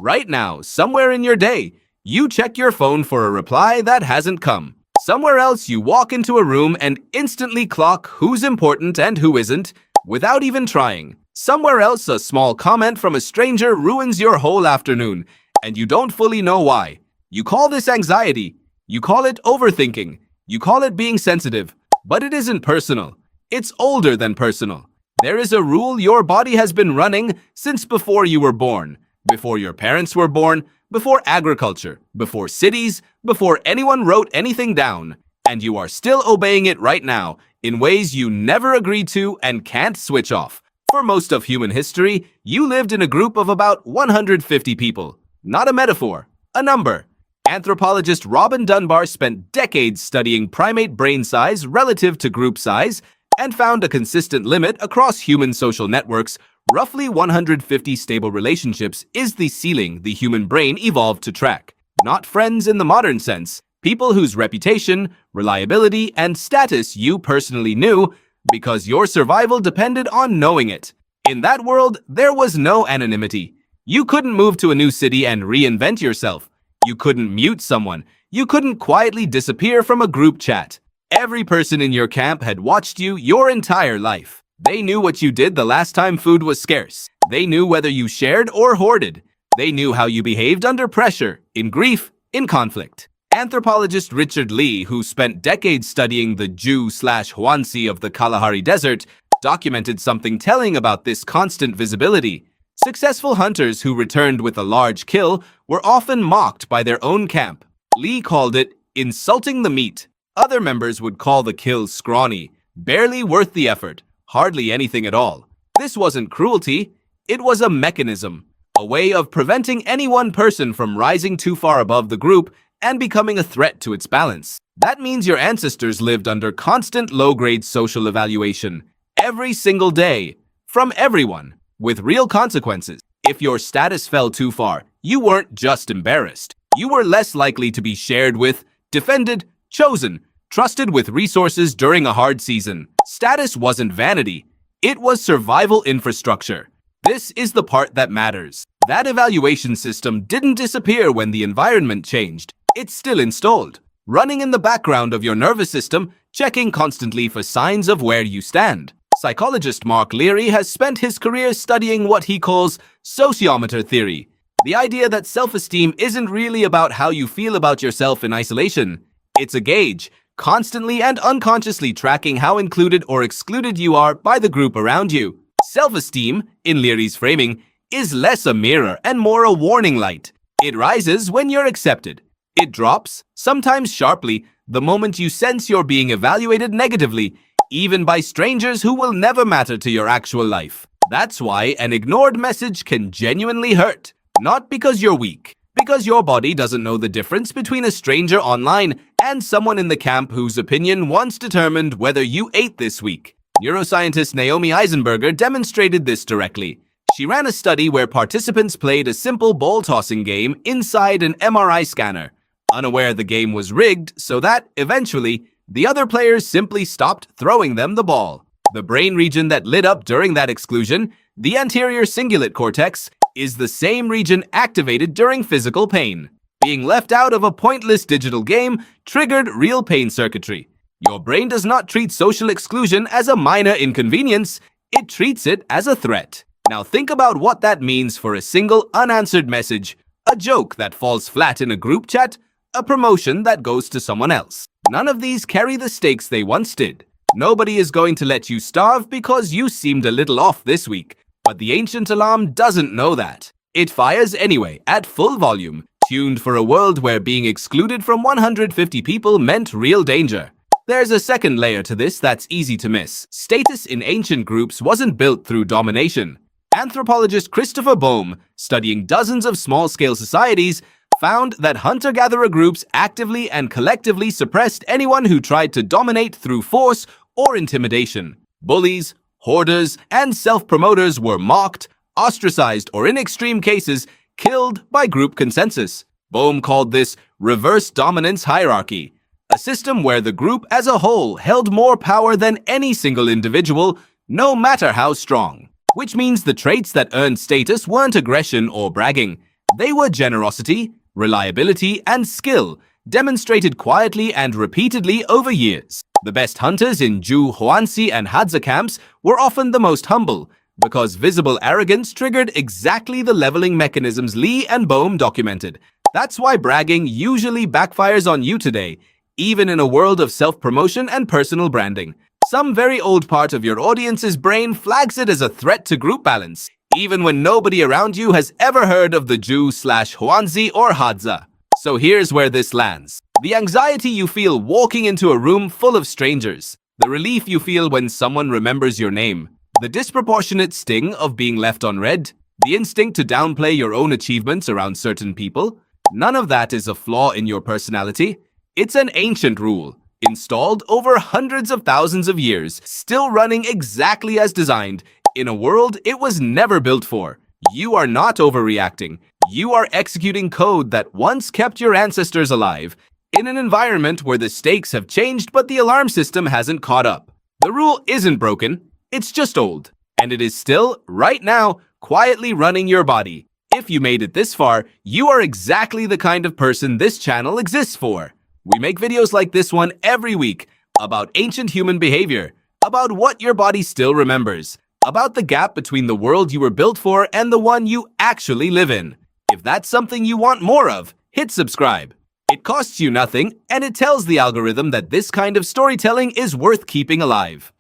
Right now, somewhere in your day, you check your phone for a reply that hasn't come. Somewhere else, you walk into a room and instantly clock who's important and who isn't, without even trying. Somewhere else, a small comment from a stranger ruins your whole afternoon, and you don't fully know why. You call this anxiety. You call it overthinking. You call it being sensitive. But it isn't personal. It's older than personal. There is a rule your body has been running since before you were born, before your parents were born, before agriculture, before cities, before anyone wrote anything down, and you are still obeying it right now in ways you never agreed to and can't switch off. For most of human history, you lived in a group of about 150 people. Not a metaphor, a number. Anthropologist Robin Dunbar spent decades studying primate brain size relative to group size and found a consistent limit across human social networks. Roughly 150 stable relationships is the ceiling the human brain evolved to track. Not friends in the modern sense, people whose reputation, reliability, and status you personally knew because your survival depended on knowing it. In that world, there was no anonymity. You couldn't move to a new city and reinvent yourself. You couldn't mute someone. You couldn't quietly disappear from a group chat. Every person in your camp had watched you your entire life. They knew what you did the last time food was scarce. They knew whether you shared or hoarded. They knew how you behaved under pressure, in grief, in conflict. Anthropologist Richard Lee, who spent decades studying the Jew/Huansi of the Kalahari Desert, documented something telling about this constant visibility. Successful hunters who returned with a large kill were often mocked by their own camp. Lee called it insulting the meat. Other members would call the kill scrawny, barely worth the effort, hardly anything at all. This wasn't cruelty, it was a mechanism, a way of preventing any one person from rising too far above the group and becoming a threat to its balance. That means your ancestors lived under constant low-grade social evaluation, every single day, from everyone, with real consequences. If your status fell too far, you weren't just embarrassed. You were less likely to be shared with, defended, chosen, trusted with resources during a hard season. Status wasn't vanity. It was survival infrastructure. This is the part that matters. That evaluation system didn't disappear when the environment changed. It's still installed, running in the background of your nervous system, checking constantly for signs of where you stand. Psychologist Mark Leary has spent his career studying what he calls Sociometer theory, the idea that self-esteem isn't really about how you feel about yourself in isolation. It's a gauge, constantly and unconsciously tracking how included or excluded you are by the group around you. Self-esteem, in Leary's framing, is less a mirror and more a warning light. It rises when you're accepted. It drops, sometimes sharply, the moment you sense you're being evaluated negatively, even by strangers who will never matter to your actual life. That's why an ignored message can genuinely hurt. Not because you're weak, because your body doesn't know the difference between a stranger online and someone in the camp whose opinion once determined whether you ate this week. Neuroscientist Naomi Eisenberger demonstrated this directly. She ran a study where participants played a simple ball-tossing game inside an MRI scanner, unaware the game was rigged so that, eventually, the other players simply stopped throwing them the ball. The brain region that lit up during that exclusion, the anterior cingulate cortex, is the same region activated during physical pain. Being left out of a pointless digital game triggered real pain circuitry. Your brain does not treat social exclusion as a minor inconvenience, it treats it as a threat. Now think about what that means for a single unanswered message, a joke that falls flat in a group chat, a promotion that goes to someone else. None of these carry the stakes they once did. Nobody is going to let you starve because you seemed a little off this week. But the ancient alarm doesn't know that. It fires anyway, at full volume, tuned for a world where being excluded from 150 people meant real danger. There's a second layer to this that's easy to miss. Status in ancient groups wasn't built through domination. Anthropologist Christopher Bohm, studying dozens of small-scale societies, found that hunter-gatherer groups actively and collectively suppressed anyone who tried to dominate through force or intimidation. Bullies, hoarders, and self-promoters were mocked, ostracized, or in extreme cases, killed by group consensus. Bohm called this reverse dominance hierarchy, a system where the group as a whole held more power than any single individual, no matter how strong. Which means the traits that earned status weren't aggression or bragging. They were generosity, reliability, and skill, demonstrated quietly and repeatedly over years. The best hunters in Zhu, Huangzi, and Hadza camps were often the most humble, because visible arrogance triggered exactly the leveling mechanisms Li and Bohm documented. That's why bragging usually backfires on you today, even in a world of self-promotion and personal branding. Some very old part of your audience's brain flags it as a threat to group balance, even when nobody around you has ever heard of the Zhu/Huangzi or Hadza. So here's where this lands. The anxiety you feel walking into a room full of strangers. The relief you feel when someone remembers your name. The disproportionate sting of being left unread. The instinct to downplay your own achievements around certain people. None of that is a flaw in your personality. It's an ancient rule, installed over hundreds of thousands of years, still running exactly as designed, in a world it was never built for. You are not overreacting. You are executing code that once kept your ancestors alive, in an environment where the stakes have changed but the alarm system hasn't caught up. The rule isn't broken, it's just old. And it is still, right now, quietly running your body. If you made it this far, you are exactly the kind of person this channel exists for. We make videos like this one every week, about ancient human behavior, about what your body still remembers, about the gap between the world you were built for and the one you actually live in. If that's something you want more of, hit subscribe. It costs you nothing, and it tells the algorithm that this kind of storytelling is worth keeping alive.